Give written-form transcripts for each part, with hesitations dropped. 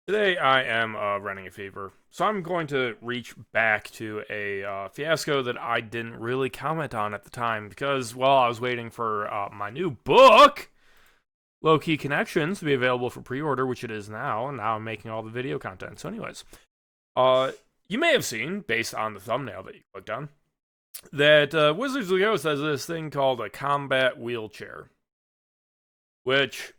Today I am running a fever, so I'm going to reach back to a fiasco that I didn't really comment on at the time because, well, I was waiting for my new book, Low Key Connections, to be available for pre-order, which it is now, and now I'm making all the video content. So anyways, uh, you may have seen, based on the thumbnail that you clicked on, that Wizards of the Coast has this thing called a combat wheelchair, which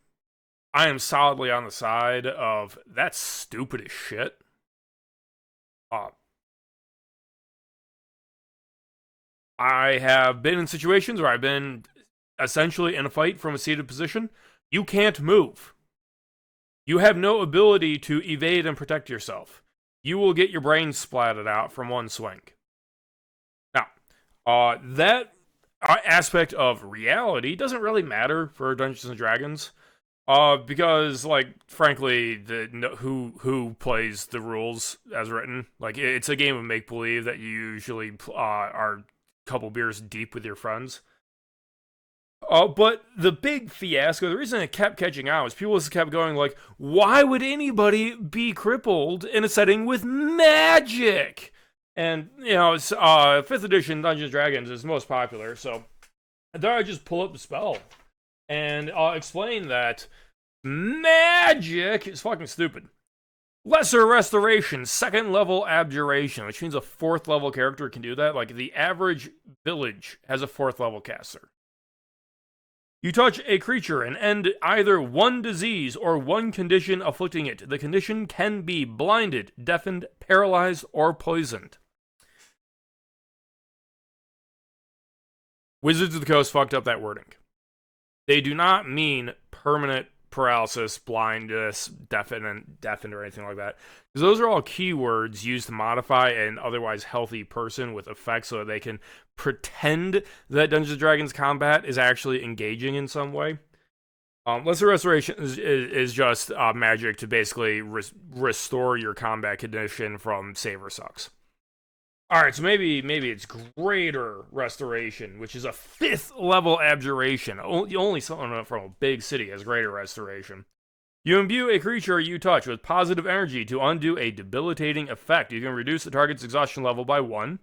I am solidly on the side of that's stupid as shit. Uh, I have been in situations where I've been essentially in a fight from a seated position. You can't move. You have no ability to evade and protect yourself. You will get your brain splatted out from one swing. Now, that aspect of reality doesn't really matter for Dungeons and Dragons. Because like frankly, who plays the rules as written? Like it's a game of make believe that you usually are a couple beers deep with your friends. But the big fiasco, the reason it kept catching on was people just kept going like, why would anybody be crippled in a setting with magic? And you know, it's, 5th edition Dungeons and Dragons is most popular, so there I just pull up the spell and explain that magic is fucking stupid. Lesser Restoration, 2nd level Abjuration, which means a 4th level character can do that. Like, the average village has a 4th level caster. You touch a creature and end either one disease or one condition afflicting it. The condition can be blinded, deafened, paralyzed, or poisoned. Wizards of the Coast fucked up that wording. They do not mean permanent paralysis, blindness, deafened, or anything like that. Because those are all keywords used to modify an otherwise healthy person with effects so that they can pretend that Dungeons & Dragons combat is actually engaging in some way. Lesser Restoration is just magic to basically restore your combat condition from save or sucks. Alright, so maybe it's Greater Restoration, which is a 5th level abjuration. Only someone from a big city has Greater Restoration. You imbue a creature you touch with positive energy to undo a debilitating effect. You can reduce the target's exhaustion level by 1,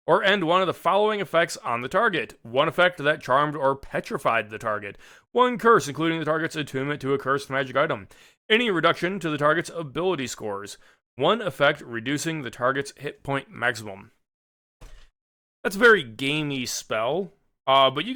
or end one of the following effects on the target. 1 effect that charmed or petrified the target. 1 curse, including the target's attunement to a cursed magic item. Any reduction to the target's ability scores. 1 effect reducing the target's hit point maximum. That's a very gamey spell, but you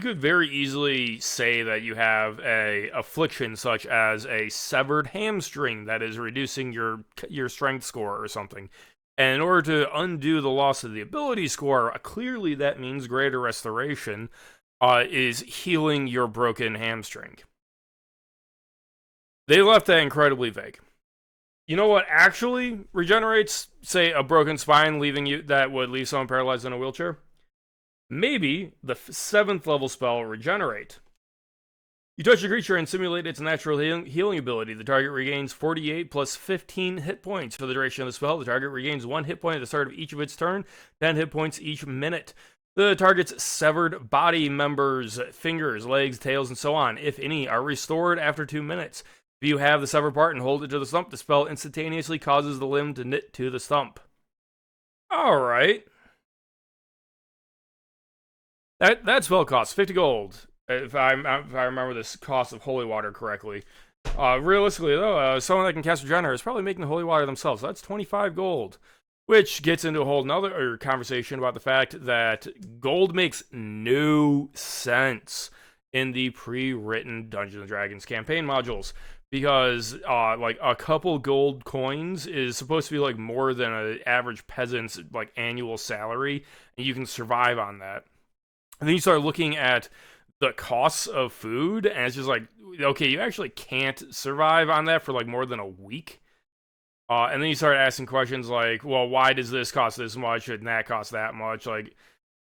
could very easily say that you have a affliction such as a severed hamstring that is reducing your strength score or something. And in order to undo the loss of the ability score, clearly that means Greater Restoration is healing your broken hamstring. They left that incredibly vague. You know what actually regenerates, say, a broken spine, leaving you that would leave someone paralyzed in a wheelchair? Maybe the 7th level spell Regenerate. You touch a creature and simulate its natural healing ability. The target regains 48 plus 15 hit points for the duration of the spell. The target regains 1 hit point at the start of each of its turn, 10 hit points each minute. The target's severed body members, fingers, legs, tails, and so on, if any, are restored after 2 minutes. If you have the severed part and hold it to the stump, the spell instantaneously causes the limb to knit to the stump. Alright. That spell costs 50 gold, if I remember this cost of holy water correctly. Realistically, though, someone that can cast Regenerate is probably making the holy water themselves, so that's 25 gold. Which gets into a whole nother conversation about the fact that gold makes no sense in the pre-written Dungeons & Dragons campaign modules. Because like a couple gold coins is supposed to be like more than an average peasant's like annual salary, and you can survive on that. And then you start looking at the costs of food, and it's just like, okay, you actually can't survive on that for like more than a week. And then you start asking questions like, well, why does this cost this much and that cost that much? Like,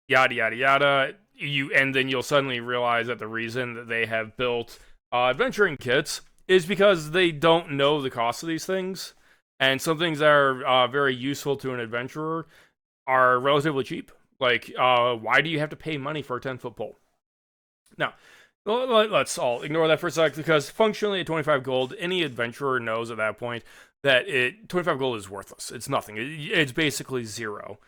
yada yada yada. And then you'll suddenly realize that the reason that they have built adventuring kits is because they don't know the cost of these things, and some things that are very useful to an adventurer are relatively cheap. Like, why do you have to pay money for a 10-foot pole? Now, Let's all ignore that for a sec, because functionally at 25 gold, any adventurer knows at that point that 25 gold is worthless. It's nothing. It's basically zero.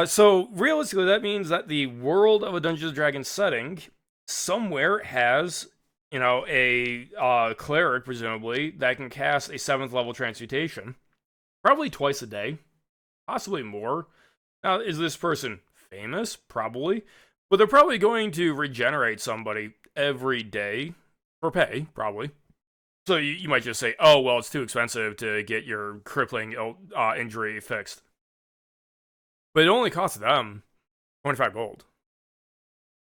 So realistically, that means that the world of a Dungeons and Dragons setting somewhere has, a cleric presumably that can cast a 7th level transmutation, probably twice a day, possibly more. Now, is this person famous? Probably, but they're probably going to regenerate somebody every day for pay, probably. So you might just say, "Oh, well, it's too expensive to get your crippling injury fixed." But it only costs them 25 gold.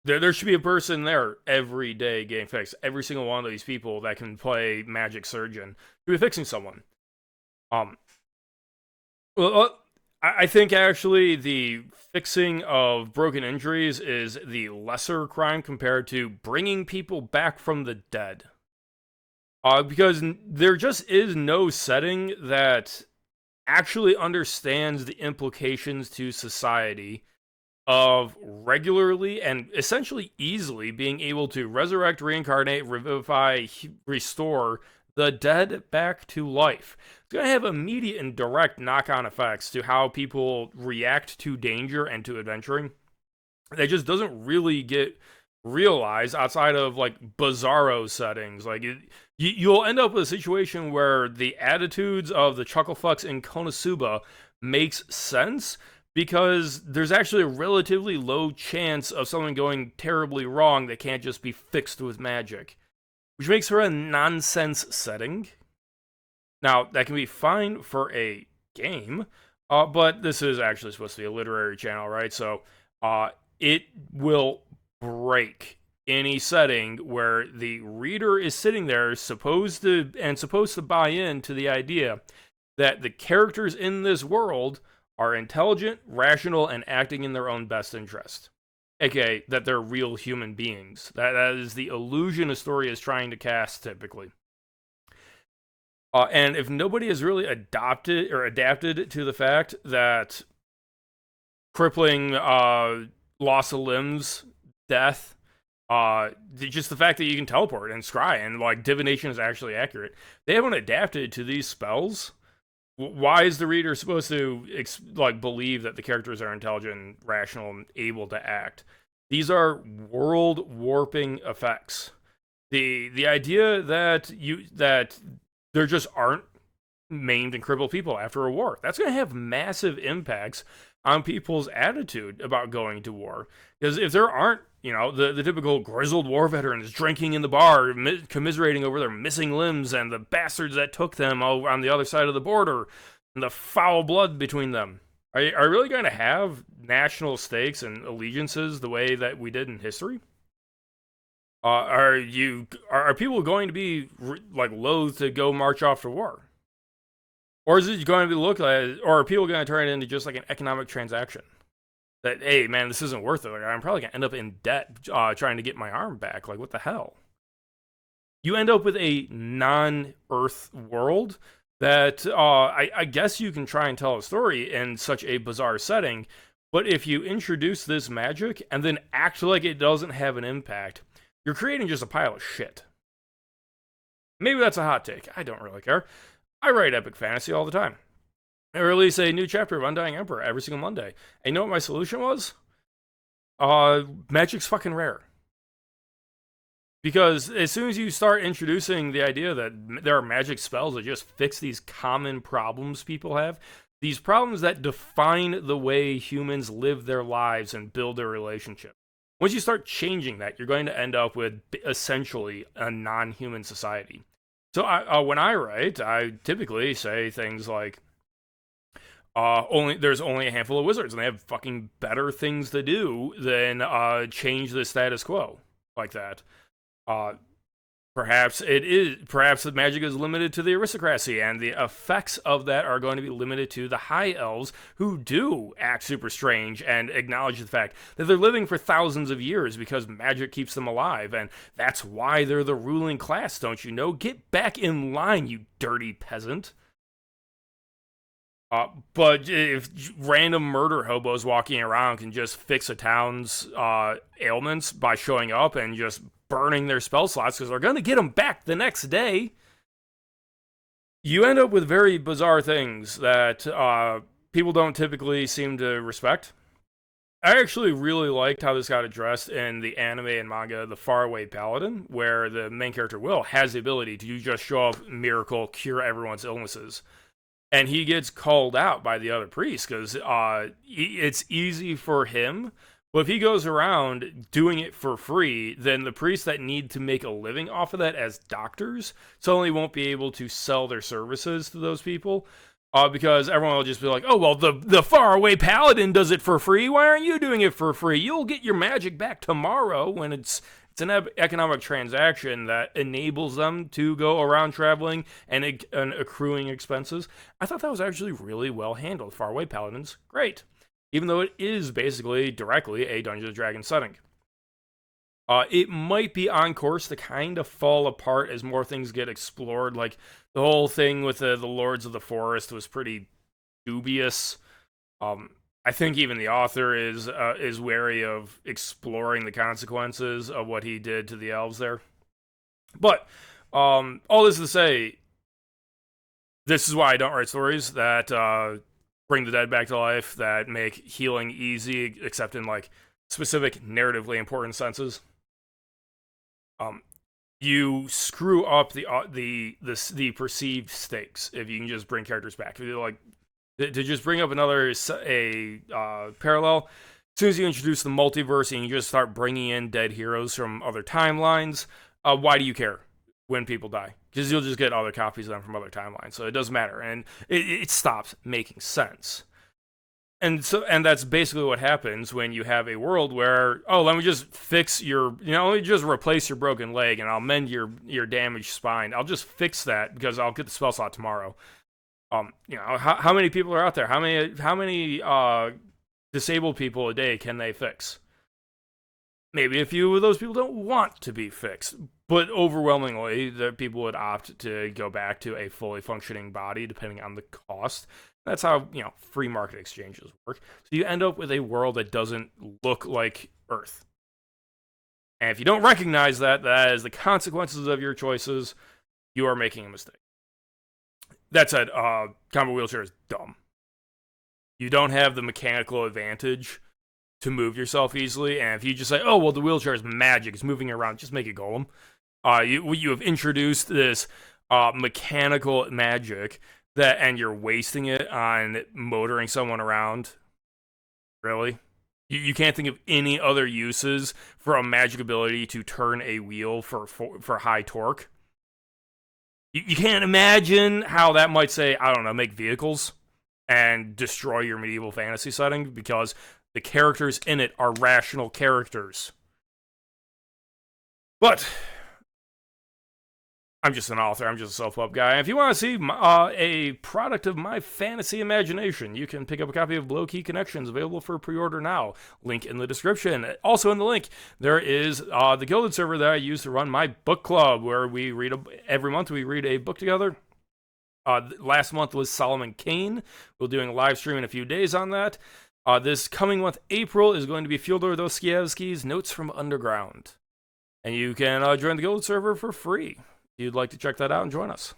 There should be a person there every day getting fixed. Every single one of these people that can play Magic Surgeon should be fixing someone. Well, I think actually the fixing of broken injuries is the lesser crime compared to bringing people back from the dead. Because there just is no setting that actually understands the implications to society of regularly and essentially easily being able to resurrect, reincarnate, revivify, restore the dead back to life. It's going to have immediate and direct knock-on effects to how people react to danger and to adventuring. That just doesn't really get realized outside of like bizarro settings. Like you'll end up with a situation where the attitudes of the chucklefucks in Konosuba makes sense because there's actually a relatively low chance of something going terribly wrong that can't just be fixed with magic, which makes her a nonsense setting. Now, that can be fine for a game, but this is actually supposed to be a literary channel, right? So it will break any setting where the reader is sitting there supposed to buy into the idea that the characters in this world are intelligent, rational, and acting in their own best interest. AKA, that they're real human beings. That is the illusion a story is trying to cast, typically. And if nobody has really adapted to the fact that crippling loss of limbs, death, just the fact that you can teleport and scry and like divination is actually accurate, they haven't adapted to these spells. Why is the reader supposed to believe that the characters are intelligent, rational, and able to act? These are world warping effects. The idea that there just aren't maimed and crippled people after a war, that's going to have massive impacts on people's attitude about going to war. Because if there aren't, the typical grizzled war veterans drinking in the bar, commiserating over their missing limbs and the bastards that took them on the other side of the border, and the foul blood between them, are you really going to have national stakes and allegiances the way that we did in history? Are people going to be loath to go march off to war? Or is it going to be looked at, or are people going to turn it into just like an economic transaction? That, hey, man, this isn't worth it. Like, I'm probably going to end up in debt trying to get my arm back. Like, what the hell? You end up with a non-Earth world that I guess you can try and tell a story in such a bizarre setting, but if you introduce this magic and then act like it doesn't have an impact, you're creating just a pile of shit. Maybe that's a hot take. I don't really care. I write epic fantasy all the time. I release a new chapter of Undying Emperor every single Monday. And you know what my solution was? Magic's fucking rare. Because as soon as you start introducing the idea that there are magic spells that just fix these common problems people have, these problems that define the way humans live their lives and build their relationship, once you start changing that, you're going to end up with essentially a non-human society. So when I write, I typically say things like, there's only a handful of wizards, and they have fucking better things to do than change the status quo like that. Perhaps the magic is limited to the aristocracy, and the effects of that are going to be limited to the high elves, who do act super strange and acknowledge the fact that they're living for thousands of years because magic keeps them alive, and that's why they're the ruling class, don't you know? Get back in line, you dirty peasant. But if random murder hobos walking around can just fix a town's ailments by showing up and just burning their spell slots because they're going to get them back the next day, you end up with very bizarre things that people don't typically seem to respect. I actually really liked how this got addressed in the anime and manga The Faraway Paladin, where the main character Will has the ability to just show up, miracle, cure everyone's illnesses. And he gets called out by the other priests because it's easy for him. But if he goes around doing it for free, then the priests that need to make a living off of that as doctors suddenly won't be able to sell their services to those people. Because everyone will just be like, oh, well, the faraway paladin does it for free. Why aren't you doing it for free? You'll get your magic back tomorrow when it's an economic transaction that enables them to go around traveling and accruing expenses. I thought that was actually really well handled. Faraway Paladins, great. Even though it is basically directly a Dungeons & Dragons setting. It might be on course to kind of fall apart as more things get explored. Like, the whole thing with the Lords of the Forest was pretty dubious. I think even the author is wary of exploring the consequences of what he did to the elves there. But all this to say, this is why I don't write stories that bring the dead back to life, that make healing easy, except in like specific narratively important senses. You screw up the perceived stakes if you can just bring characters back. If you like to just bring up another parallel, as soon as you introduce the multiverse and you just start bringing in dead heroes from other timelines, why do you care when people die? Because you'll just get other copies of them from other timelines, so it doesn't matter, and it stops making sense. And that's basically what happens when you have a world where, oh, let me just fix let me just replace your broken leg and I'll mend your damaged spine. I'll just fix that because I'll get the spell slot tomorrow. How many people are out there? How many disabled people a day can they fix? Maybe a few of those people don't want to be fixed, but overwhelmingly, the people would opt to go back to a fully functioning body, depending on the cost. That's how, free market exchanges work. So you end up with a world that doesn't look like Earth. And if you don't recognize that as the consequences of your choices, you are making a mistake. That said, combo wheelchair is dumb. You don't have the mechanical advantage to move yourself easily, and if you just say, oh, well, the wheelchair is magic, it's moving around, just make it golem. You have introduced this mechanical magic and you're wasting it on motoring someone around. Really? You can't think of any other uses for a magic ability to turn a wheel for high torque? You can't imagine how that might, say, I don't know, make vehicles and destroy your medieval fantasy setting because the characters in it are rational characters. But I'm just an author. I'm just a self-help guy. If you want to see a product of my fantasy imagination, you can pick up a copy of Low Key Connections, available for pre-order now. Link in the description. Also in the link, there is the Guilded server that I use to run my book club, where we read every month we read a book together. Last month was Solomon Kane. We'll be doing a live stream in a few days on that. This coming month, April, is going to be Fyodor Dostoevsky's Notes from Underground. And you can join the Guilded server for free. If you'd like to check that out and join us.